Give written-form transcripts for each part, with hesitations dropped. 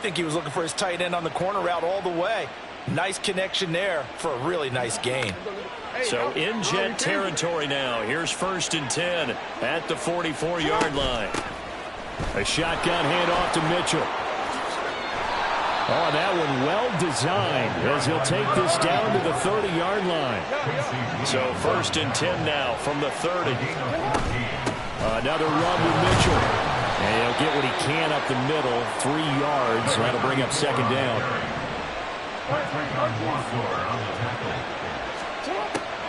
think he was looking for his tight end on the corner route all the way. Nice connection there for a really nice gain. So in jet territory now. Here's 1st and 10 at the 44-yard line. A shotgun handoff to Mitchell. Oh, that one well designed as he'll take this down to the 30-yard line. So 1st and 10 now from the 30. Another run with Mitchell. And he'll get what he can up the middle. 3 yards. That'll bring up 2nd down.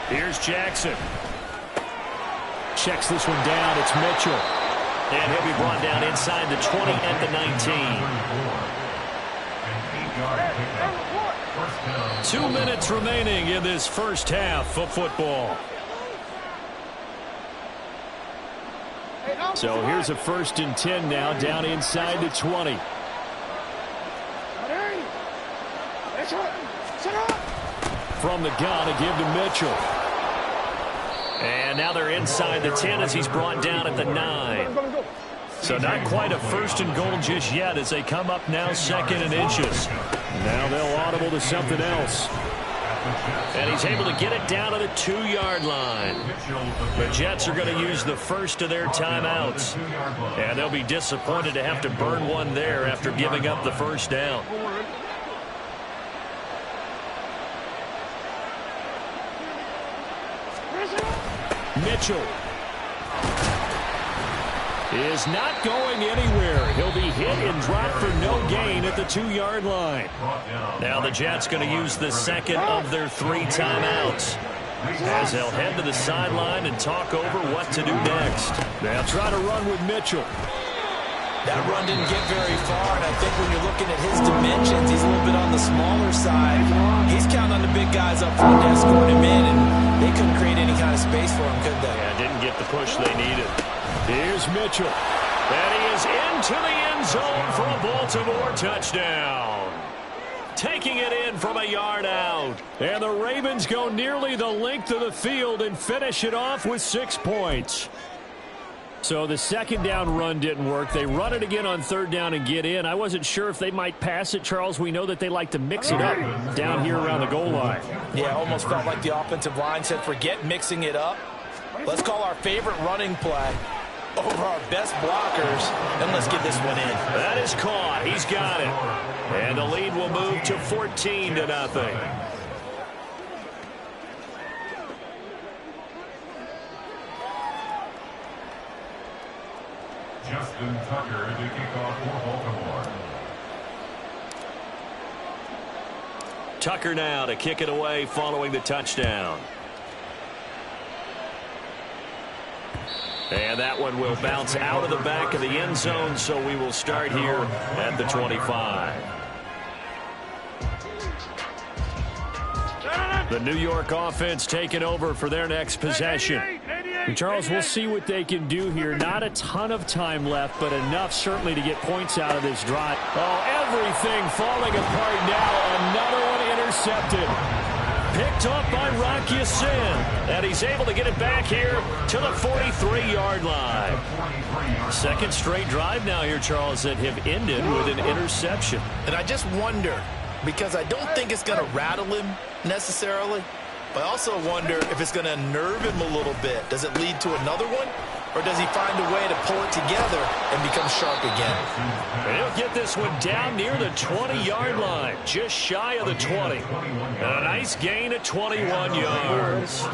Here's Jackson. Checks this one down. It's Mitchell. And he'll be brought down inside the 20 at the 19. 2 minutes remaining in this first half of football. So here's a 1st and 10 now down inside the 20. From the gun, a give to Mitchell. And now they're inside the 10 as he's brought down at the 9. So not quite a 1st and goal just yet as they come up now 2nd and inches. Now they'll audible to something else. And he's able to get it down to the 2-yard line. The Jets are going to use the first of their timeouts. And they'll be disappointed to have to burn one there after giving up the 1st down. Mitchell is not going anywhere. He'll be hit and dropped for no gain at the 2-yard line. Now the Jets going to use the 2nd of their 3 timeouts as they'll head to the sideline and talk over what to do next. They'll try to run with Mitchell. That run didn't get very far, and I think when you're looking at his dimensions, he's a little bit on the smaller side. He's counting on the big guys up front to escort him in, and they couldn't create any kind of space for him, could they? Yeah, didn't get the push they needed. Here's Mitchell. And he is into the end zone for a Baltimore touchdown. Taking it in from a yard out. And the Ravens go nearly the length of the field and finish it off with 6 points. So the 2nd down run didn't work. They run it again on 3rd down and get in. I wasn't sure if they might pass it, Charles. We know that they like to mix it up down here around the goal line. Yeah, almost felt like the offensive line said, forget mixing it up. Let's call our favorite running play over our best blockers, and let's get this one in. That is caught. He's got it. And the lead will move to 14-0. Justin Tucker to kick off for Baltimore. Tucker now to kick it away following the touchdown. And that one will bounce out of the back of the end zone, so we will start here at the 25. The New York offense taking over for their next possession. And Charles, we'll see what they can do here. Not a ton of time left, but enough certainly to get points out of this drive. Oh, everything falling apart now. Another one intercepted. Picked up by Rocky Sin. And he's able to get it back here to the 43-yard line. 2nd straight drive now here, Charles, that have ended with an interception. And I just wonder, because I don't think it's going to rattle him necessarily, but I also wonder if it's going to nerve him a little bit. Does it lead to another one? Or does he find a way to pull it together and become sharp again? And he'll get this one down near the 20-yard line, just shy of the 20. And a nice gain at 21 yards.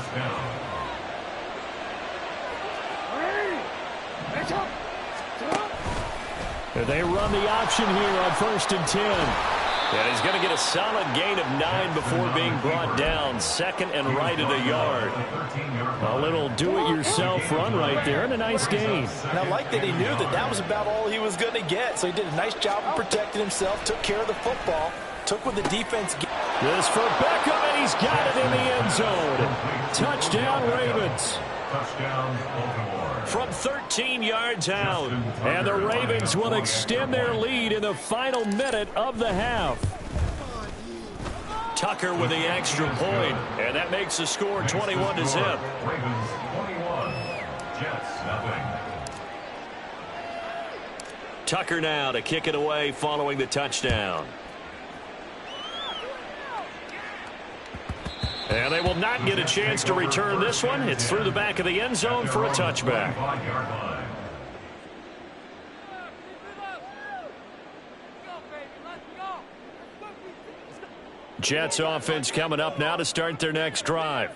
And they run the option here on 1st and 10. And he's going to get a solid gain of 9 before being brought down. 2nd and right at a yard. A little do-it-yourself run right there and a nice gain. And I like that he knew that that was about all he was going to get. So he did a nice job of protecting himself, took care of the football, took what the defense gave. This for Beckham, and he's got it in the end zone. Touchdown, Ravens. Touchdown, Baltimore. From 13 yards out. And the Ravens will extend their lead in the final minute of the half. Tucker with the extra point, and that makes the score 21-0. Ravens 21, Jets nothing. Tucker now to kick it away following the touchdown. And they will not get a chance to return this one. It's through the back of the end zone for a touchback. Jets offense coming up now to start their next drive.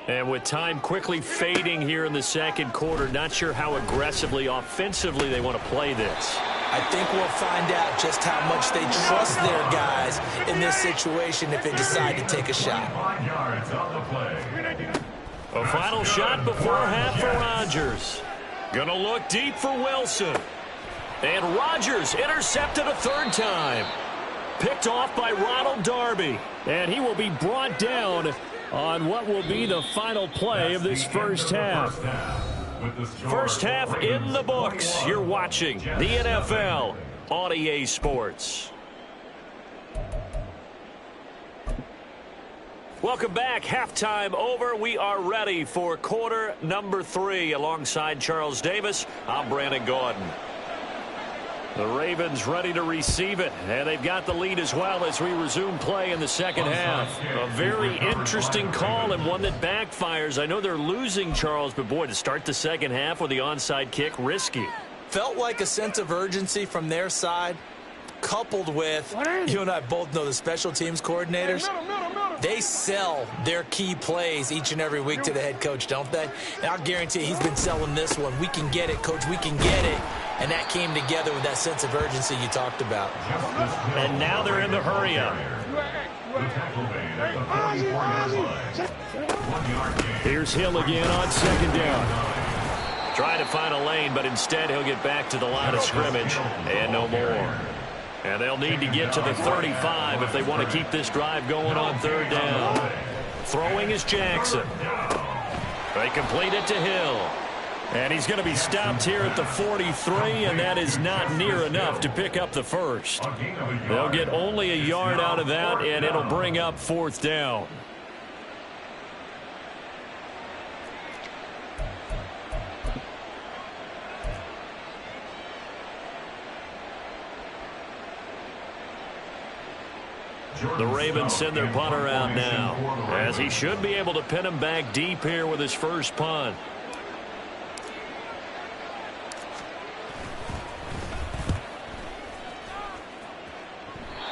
And with time quickly fading here in the second quarter, not sure how aggressively, offensively they want to play this. I think we'll find out just how much they trust their guys in this situation if they decide to take a shot. A final shot before half for Rodgers. Gonna look deep for Wilson. And Rodgers intercepted a third time. Picked off by Ronald Darby. And he will be brought down on what will be the final play of this first half. First half in the books. You're watching the NFL on EA Sports. Welcome back. Halftime over. We are ready for quarter number 3. Alongside Charles Davis, I'm Brandon Gordon. The Ravens ready to receive it, and they've got the lead as well as we resume play in the second half. A very interesting call and one that backfires. I know they're losing, Charles, but boy, to start the second half with the onside kick, risky. Felt like a sense of urgency from their side, coupled with, you and I both know the special teams coordinators, they sell their key plays each and every week to the head coach, don't they? And I'll guarantee he's been selling this one. We can get it, coach, we can get it. And that came together with that sense of urgency you talked about. And now they're in the hurry-up. Here's Hill again on second down. Trying to find a lane, but instead he'll get back to the line of scrimmage and no more. And they'll need to get to the 35 if they want to keep this drive going on third down. Throwing is Jackson. They complete it to Hill. And he's going to be stopped here at the 43, and that is not near enough to pick up the first. They'll get only a yard out of that, and it'll bring up fourth down. The Ravens send their punter out now, as he should be able to pin him back deep here with his first punt.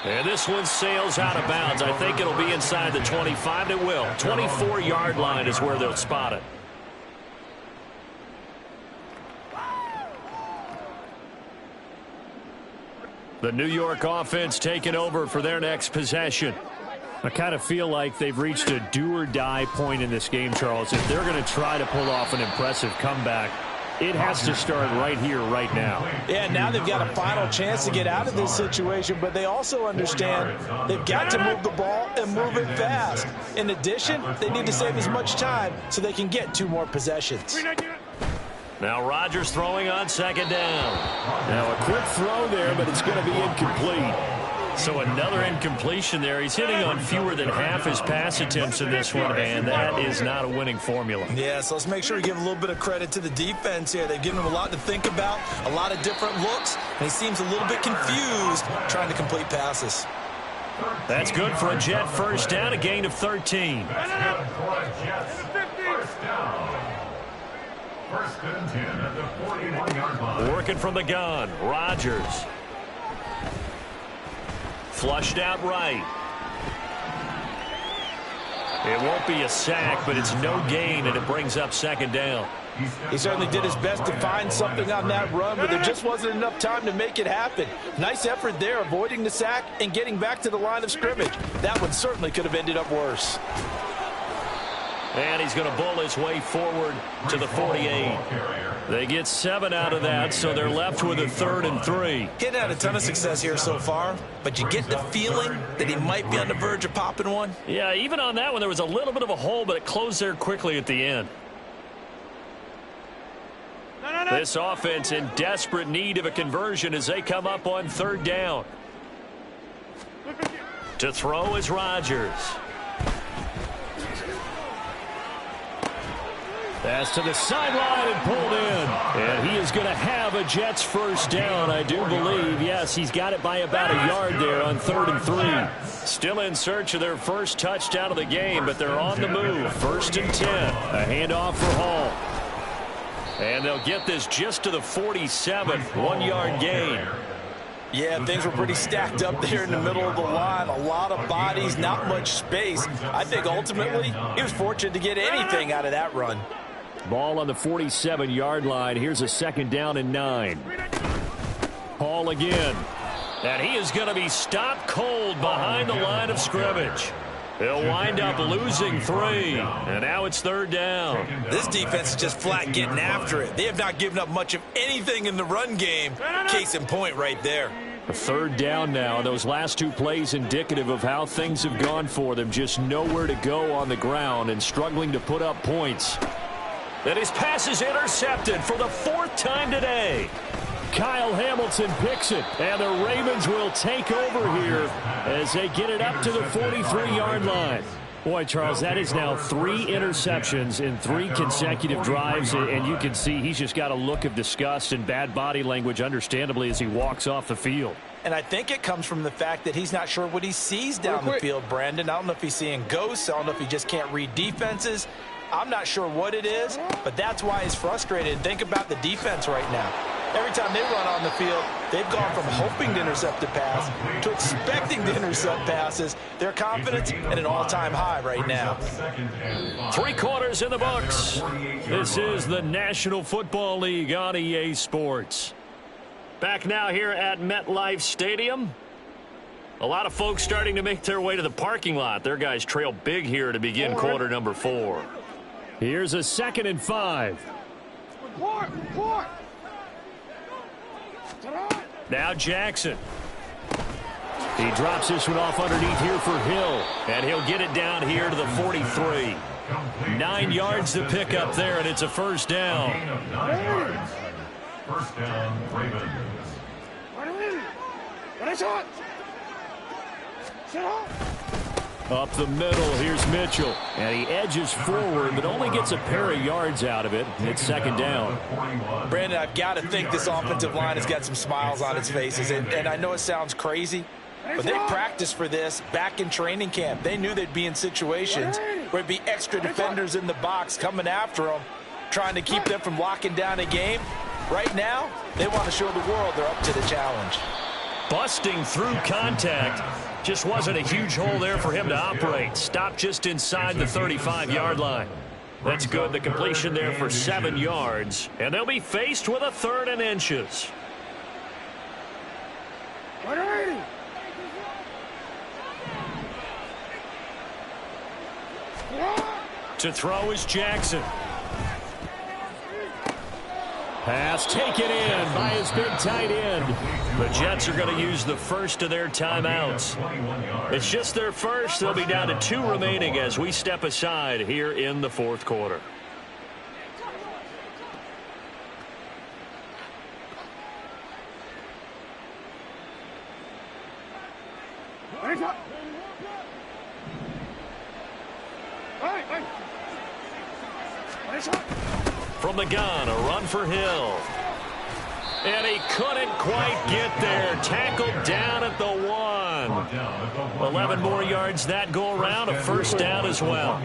And this one sails out of bounds. I think it'll be inside the 25, and it will. 24-yard line is where they'll spot it. The New York offense taking over for their next possession. I kind of feel like they've reached a do-or-die point in this game, Charles. If they're going to try to pull off an impressive comeback, it has to start right here, right now. Yeah, now they've got a final chance to get out of this situation, but they also understand they've got to move the ball and move it fast. In addition, they need to save as much time so they can get 2 more possessions. Now Rodgers throwing on second down. Now a quick throw there, but it's going to be incomplete. So another incompletion there. He's hitting on fewer than half his pass attempts in this one, and that is not a winning formula. Yeah, so let's make sure we give a little bit of credit to the defense here. They've given him a lot to think about, a lot of different looks, and he seems a little bit confused trying to complete passes. That's good for a Jet first down, a gain of 13. First and 10 at the 41-yard line. Working from the gun, Rodgers. Flushed out right. It won't be a sack, but it's no gain, and it brings up second down. He certainly did his best to find something on that run, but there just wasn't enough time to make it happen. Nice effort there, avoiding the sack and getting back to the line of scrimmage. That one certainly could have ended up worse. And he's going to bull his way forward to the 48. They get 7 out of that, so they're left with a 3rd and 3. Getting had a ton of success here so far, but you get the feeling that he might be on the verge of popping one. Yeah, even on that one, there was a little bit of a hole, but it closed there quickly at the end. This offense in desperate need of a conversion as they come up on 3rd down. To throw is Rodgers. Pass to the sideline and pulled in. And he is going to have a Jets first down, I do believe. Yes, he's got it by about a yard there on 3rd and 3. Still in search of their first touchdown of the game, but they're on the move. 1st and 10. A handoff for Hall. And they'll get this just to the 47. 1-yard gain. Yeah, things were pretty stacked up there in the middle of the line. A lot of bodies, not much space. I think ultimately he was fortunate to get anything out of that run. Ball on the 47-yard line. Here's a 2nd down and 9. Hall again. And he is going to be stopped cold behind the line of scrimmage. He'll wind up losing 3. And now it's 3rd down. This defense is just flat getting after it. They have not given up much of anything in the run game. Case in point right there. A 3rd down now. Those last 2 plays indicative of how things have gone for them. Just nowhere to go on the ground and struggling to put up points. And his pass is intercepted for the 4th time today. Kyle Hamilton picks it, and the Ravens will take over here as they get it up to the 43-yard line. Boy, Charles, that is now 3 interceptions in 3 consecutive drives, and you can see he's just got a look of disgust and bad body language, understandably, as he walks off the field. And I think it comes from the fact that he's not sure what he sees down the field, Brandon. I don't know if he's seeing ghosts. I don't know if he just can't read defenses. I'm not sure what it is, but that's why he's frustrated. Think about the defense right now. Every time they run on the field, they've gone from hoping to intercept a pass to expecting to intercept passes. Their confidence at an all-time high right now. 3 quarters in the books. This is the National Football League on EA Sports. Back now here at MetLife Stadium. A lot of folks starting to make their way to the parking lot. Their guys trail big here to begin quarter number 4. Here's a 2nd and 5. Now Jackson. He drops this one off underneath here for Hill. And he'll get it down here to the 43. 9 yards to pick up there, and it's a first down. First down, Ravens. Up the middle, here's Mitchell. And he edges forward, but only gets a pair of yards out of it. It's 2nd down. Brandon, I've got to think this offensive line has got some smiles on its faces. And I know it sounds crazy, but they practiced for this back in training camp. They knew they'd be in situations where it'd be extra defenders in the box coming after them, trying to keep them from locking down a game. Right now, they want to show the world they're up to the challenge. Busting through contact. Just wasn't a huge hole there for him to operate. Stopped just inside the 35-yard line. That's good. The completion there for 7 yards. And they'll be faced with a 3rd and inches. To throw is Jackson. Pass taken in by his big tight end. The Jets are going to use the first of their timeouts. It's just their first. They'll be down to 2 remaining as we step aside here in the 4th quarter. From the gun, a run for Hill. And he couldn't quite get there. Tackled down at the 1. 11 more yards that go around. A first down as well.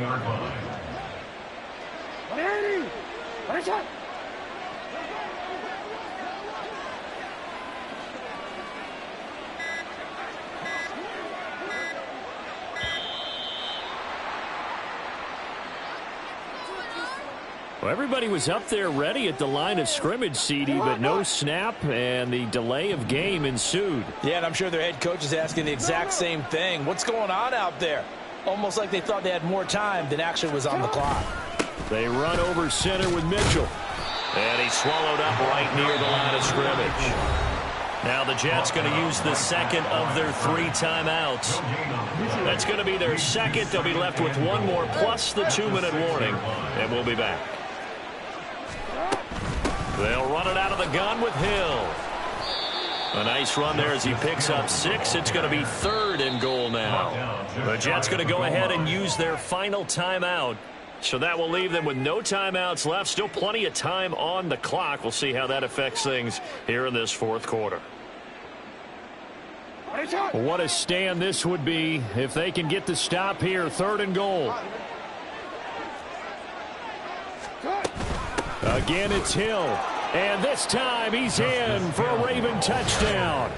Well, everybody was up there ready at the line of scrimmage, CD, but no snap, and the delay of game ensued. Yeah, and I'm sure their head coach is asking the exact same thing. What's going on out there? Almost like they thought they had more time than actually was on the clock. They run over center with Mitchell. And he's swallowed up right near the line of scrimmage. Now the Jets going to use the second of their 3 timeouts. That's going to be their second. They'll be left with 1 more plus the 2-minute warning, and we'll be back. They'll run it out of the gun with Hill. A nice run there as he picks up 6. It's going to be 3rd and goal now. The Jets going to go ahead and use their final timeout. So that will leave them with no timeouts left. Still plenty of time on the clock. We'll see how that affects things here in this fourth quarter. What a stand this would be if they can get the stop here. 3rd and goal. Again, it's Hill. And this time he's in for a Raven touchdown.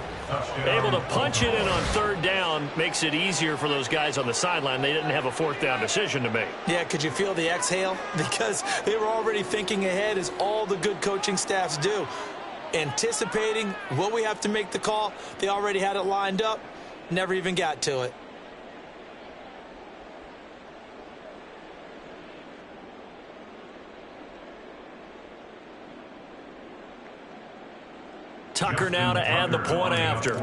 Able to punch it in on 3rd down makes it easier for those guys on the sideline. They didn't have a 4th down decision to make. Yeah, could you feel the exhale? Because they were already thinking ahead, as all the good coaching staffs do. Anticipating, will we have to make the call? They already had it lined up, never even got to it. Tucker now to add the point after.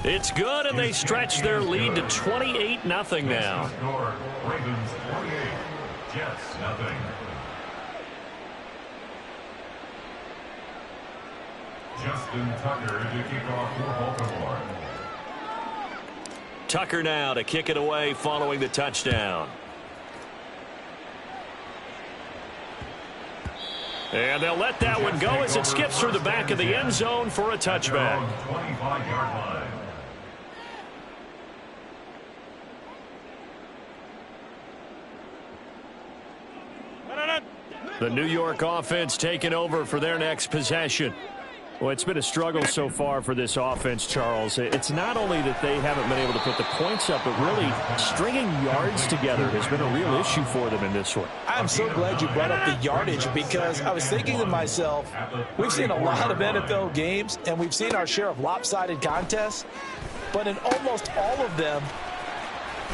It's good, and they stretch their lead to 28-0 now. Ravens 28, Jets nothing. Justin Tucker to kick off for Baltimore. Tucker now to kick it away following the touchdown. And they'll let that one go as it skips through the back of the end zone for a touchback. 25-yard line. The New York offense taking over for their next possession. Well, it's been a struggle so far for this offense, Charles. It's not only that they haven't been able to put the points up, but really stringing yards together has been a real issue for them in this one. I'm so glad you brought up the yardage, because I was thinking to myself, we've seen a lot of NFL games, and we've seen our share of lopsided contests, but in almost all of them,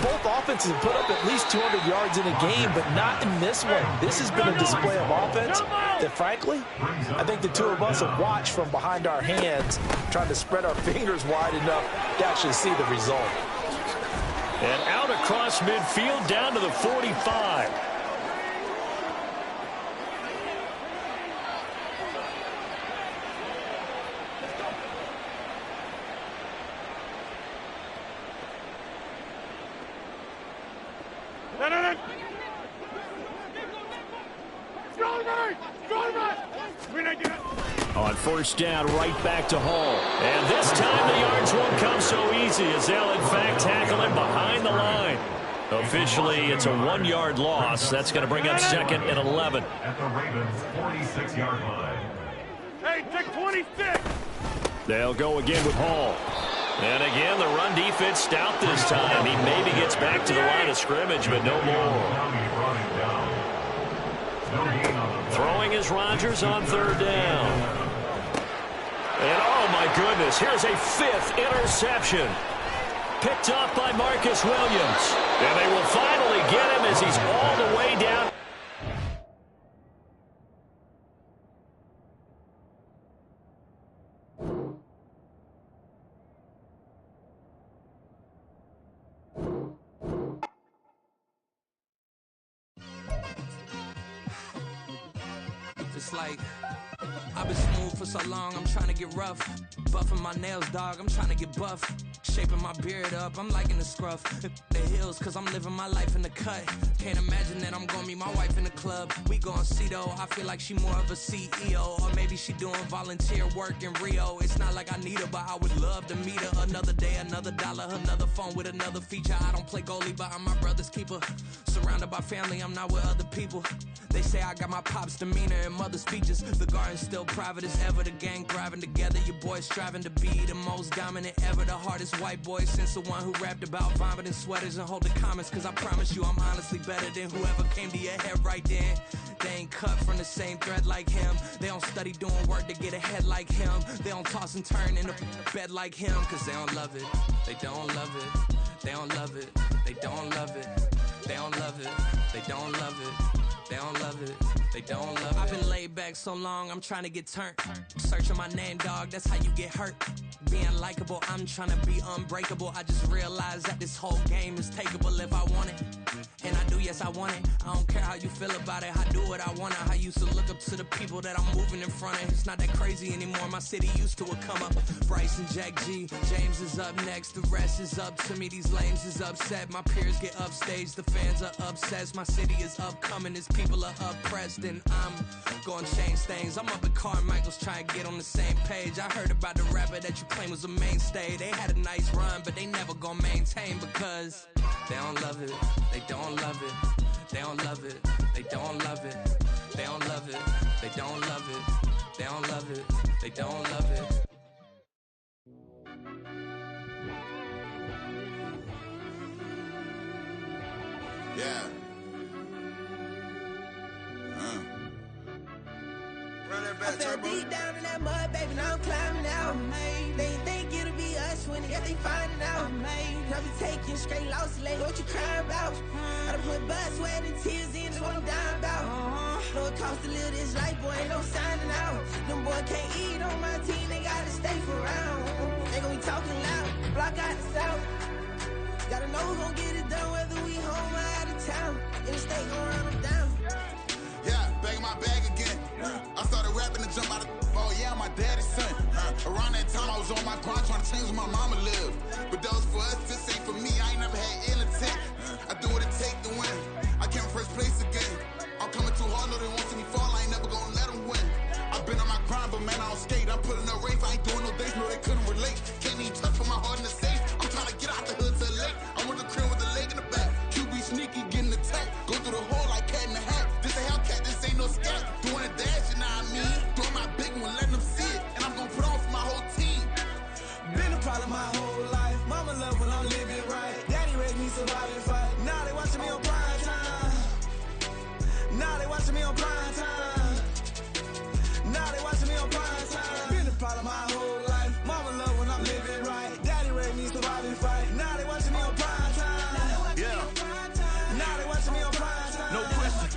both offenses have put up at least 200 yards in a game, but not in this one. This has been a display of offense that, frankly, I think the two of us have watched from behind our hands, trying to spread our fingers wide enough to actually see the result. And out across midfield down to the 45. On 1st down, right back to Hall. And this time the yards won't come so easy, as they'll in fact tackle him behind the line. Officially, it's a 1-yard loss. That's going to bring up 2nd and 11. At the Ravens 46-yard line. Hey, take 26. They'll go again with Hall. And again, the run defense stout this time. He maybe gets back to the line of scrimmage, but no more. Throwing is Rodgers on 3rd down. And oh my goodness, here's a 5th interception. Picked up by Marcus Williams. And they will finally get him as he's all the way down. It's like, I've been smooth for so long, I'm trying to get rough. Buffing my nails, dog, I'm trying to get buff. Shaping my beard up, I'm liking the scruff. The hills, cause I'm living my life in the cut. Can't imagine that I'm gonna meet my wife in the club. We gon' see though, I feel like she more of a CEO. Or maybe she doing volunteer work in Rio. It's not like I need her, but I would love to meet her. Another day, another dollar, another phone with another feature. I don't play goalie, but I'm my brother's keeper. Surrounded by family, I'm not with other people. They say I got my pop's demeanor and mother's features. The garden's still private as ever. The gang thriving together. Your boys striving to be the most dominant ever. The hardest white boy since the one who rapped about vomiting sweaters and holding comments. Cause I promise you I'm honestly better than whoever came to your head right then. They ain't cut from the same thread like him. They don't study doing work to get ahead like him. They don't toss and turn in the bed like him. Cause they don't love it. They don't love it. They don't love it. They don't love it. They don't love it. They don't love it. They don't love it. they don't love it. I've been laid back so long, I'm trying to get turned. Searching my name, dog, that's how you get hurt. Being likable, I'm trying to be unbreakable. I just realized that this whole game is takeable if I want it. And I do, yes, I want it. I don't care how you feel about it. I do what I want. I used to look up to the people that I'm moving in front of. It's not that crazy anymore. My city used to a come up. Bryce and Jack G. James is up next. The rest is up to me. These lames is upset. My peers get upstaged. The fans are obsessed. My city is upcoming. These people are oppressed. And I'm gonna change things. I'm up at Carmichael's trying to get on the same page. I heard about the rapper that you claim was a mainstay. They had a nice run, but they never gonna maintain because they don't love it. They don't love it. They don't love it. They don't love it. They don't love it. They don't love it. They don't love it. They don't love it. Yeah. Run that back, Turbo. Deep down in that mud, baby, now I'm climbing out. They think it'll be us when they finding out. I be taking straight losses, like what you crying about? I done put blood, sweat, and tears in, that's what I'm dying about. Know it costs to live this life, boy, ain't no signing out. Them boy can't eat on my team, they gotta stay for round. They gon' be talking loud, block out the south. Gotta know who gon' get it done, whether we home or out of town. In the state gon' run them down. Yeah, back in my bag again. I started rapping to jump out of oh yeah, I'm my daddy's son. Around that time I was on my grind trying to change where my mama lived. But that was for us, this ain't for me. I ain't never had ill intent. I do what it take to win. I came first place again. I'm coming too hard, no they won't see me fall. I ain't never gonna let them win. I've been on my grind, but man I don't skate. I'm putting up race, I ain't doing no days, no they couldn't relate. Can't even touch for my heart in the safe. I'm trying to get out the hood to the lake. I'm with the crib with the leg in the back. QB sneaky, getting attacked. Go through the hole like cat in the hat. This a Hellcat, this ain't no scat. Doing a dash, you know what I mean? Doing my big one, letting them see it. And I'm gonna put on for my whole team. Been a problem my whole life. Mama love when I'm living right. Daddy raised me survive and fight. Now they watching me on prime time. Now they watching me on prime time. Now they watching me on prime time. Been a problem my whole life. Mama love when I'm living right. Daddy raised me survive and fight. Now they watching me on prime time. Yeah. Now they watching me on prime time. No question.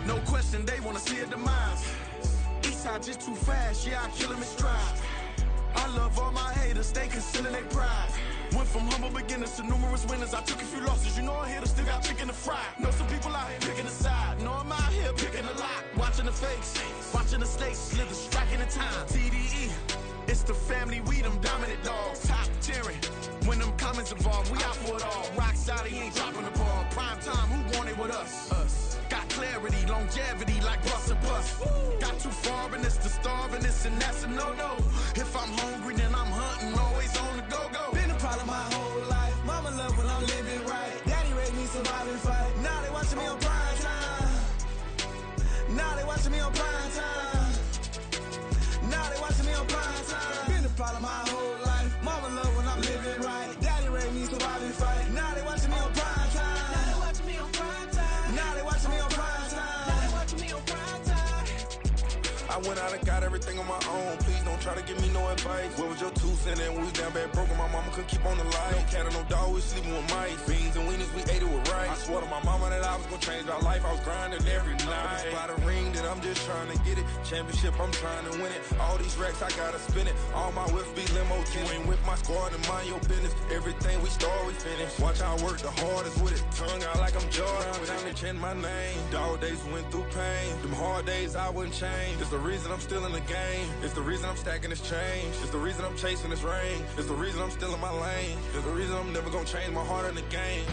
No question, they wanna see a demise. Eastside just too fast, yeah, I kill him in stride. I love all my haters, they concealing their pride. Went from humble beginners to numerous winners. I took a few losses, you know I hit, still got chicken to fry. Know some people out here picking a side. Know I'm out here picking a lot. Watching the fakes, watching the snakes slither, striking the time. TDE, it's the family, we them dominant dogs. Top tiering, when them comments involved, we out for it all. Rock solid, he ain't dropping the ball. Prime time, who want it with us? Got clarity, longevity like bus and bus. Got too far and it's the starving, this and that's a no-no. If I'm hungry, then I'm hunting, always on the go-go. Been a problem my whole life. Mama love when I'm living right. Daddy raised me survive and fight. Now they watching me on prime time. Now they watching me on prime time. Now they watching me on prime time. Been a problem my whole life. Mama love when I'm living right. Daddy raised me survive and fight. Now they watching me on prime time. Now they watching me on prime time. Now they watching me on prime time. Now they watching me on prime time. I went out and got everything on my own. Please don't try to give me no advice. What was your 2 cents and when we was down bad broken? My mama couldn't keep on the light. No cat or no dog, we sleeping with mice. Beans and weenies, we ate it with rice. I swore to my mama that I was gonna change our life. I was grinding every night. By the ring that I'm just trying to get it. Championship, I'm trying to win it. All these racks, I gotta spin it. All my whips be limo tinted. Ain't with my squad and mind your business. Everything we start, we finish. Watch how I work the hardest with it. Tongue out like I'm Jordan. Without me change my name. Dog days went through pain. Them hard days I wouldn't change. It's the reason I'm still in the game. It's the reason I'm stacking this change. It's the reason I'm chasing this rain. It's the reason I'm still in my lane. It's the reason I'm never gonna change my heart in the game.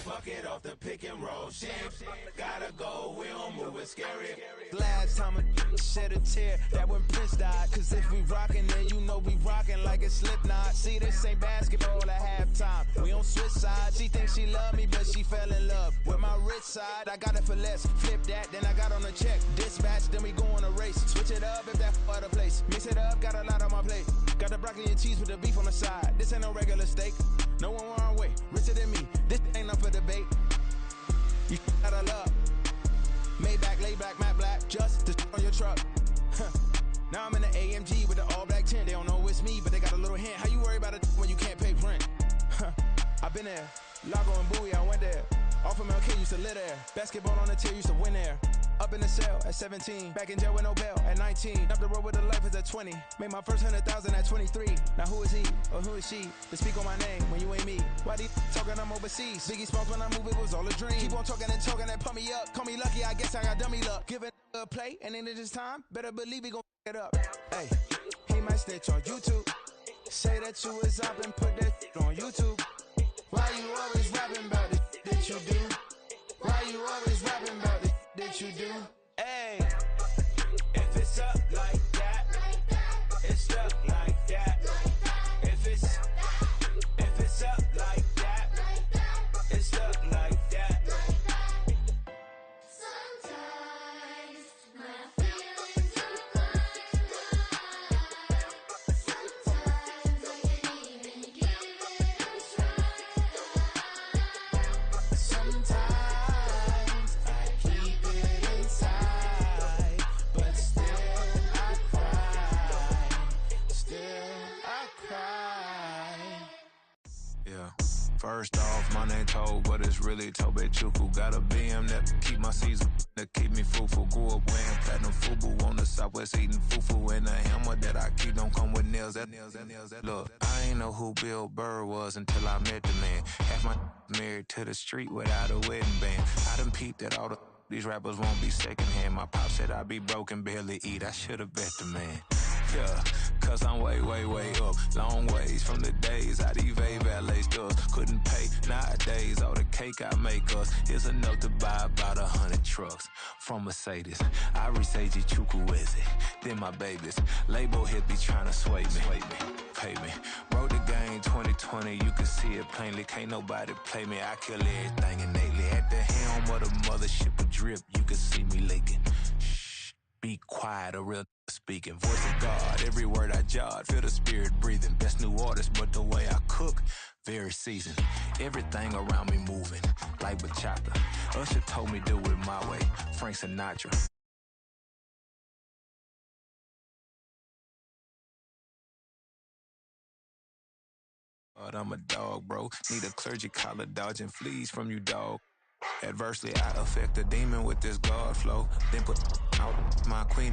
Bucket off off the pick and roll. Shit, gotta go, we don't move it scary. Last time a shed a tear, that when Prince died. Cause if we rockin', then you know we rockin' like it's Slipknot. See, this ain't basketball at halftime. We on switch sides. She thinks she love me, but she fell in love with my rich side. I got it for less. Flip that, then I got on a check. Dispatch, then we go on a race. Switch it up if that other place. Mix it up, got a lot on my plate. Got the broccoli and cheese with the beef on the side. This ain't no regular steak. No one wrong way. Richer than me. This ain't up for debate. You got a love. Maybach, lay back, matte black, just to on your truck. Now I'm in the AMG with the all black tint. They don't know it's me, but they got a little hint. How you worry about it when you can't pay rent? I've been there. Lago and Bowie, I went there. Off of MLK, used to live there. Basketball on the tier, used to win there. Up in the cell at 17. Back in jail with no bail at 19. Up the road with the life is at 20. Made my first 100,000 at 23. Now who is he or who is she to speak on my name when you ain't me? Why they talking I'm overseas? Biggie Smalls when I move, it was all a dream. Keep on talking and pump me up. Call me lucky, I guess I got dummy luck. Give it a play and then this time, better believe he gon' it up. Hey, he might snitch on YouTube. Say that you was up and put that on YouTube. Why you always rapping about the that you do? Why you always rapping about the that you do? Hey, if it's up like that, it's up like that. If it's up like that, it's up like that. Sometimes my feelings are blind. Sometimes I can't even give it a try. Sometimes I keep it inside, but still I cry. Still I cry. Yeah. First off, my name Toad, but it's really Tobe Chuku. Got a BM that keep my season, that keep me fruitful. Grew up wearing platinum FUBU on the Southwest, eating fufu. And the hammer that I keep don't come with nails. Look, I ain't know who Bill Burr was until I met the man. Half my married to the street without a wedding band. I done peeped that all these rappers won't be secondhand. My pop said I'd be broken, barely eat. I should've bet the man. Yeah, cause I'm way, way, way up. Long ways from the days I evade valet stores. Couldn't pay nowadays. All the cake I make us is enough to buy about 100 trucks from Mercedes. I resage Chukwueze, then my babies. Label hit be trying to sway me, pay me. Wrote the game 2020, you can see it plainly. Can't nobody play me, I kill everything innately. At the helm of the mothership of drip, you can see me leaking. Shh, be quiet, a real speaking. Voice of God, every word I jot, feel the spirit breathing. Best new artist, but the way I cook, very seasoned. Everything around me moving, like bachata. Usher told me do it my way, Frank Sinatra. But I'm a dog, bro. Need a clergy collar, dodging fleas from you, dog. Adversely, I affect a demon with this God flow. Then put out my queen.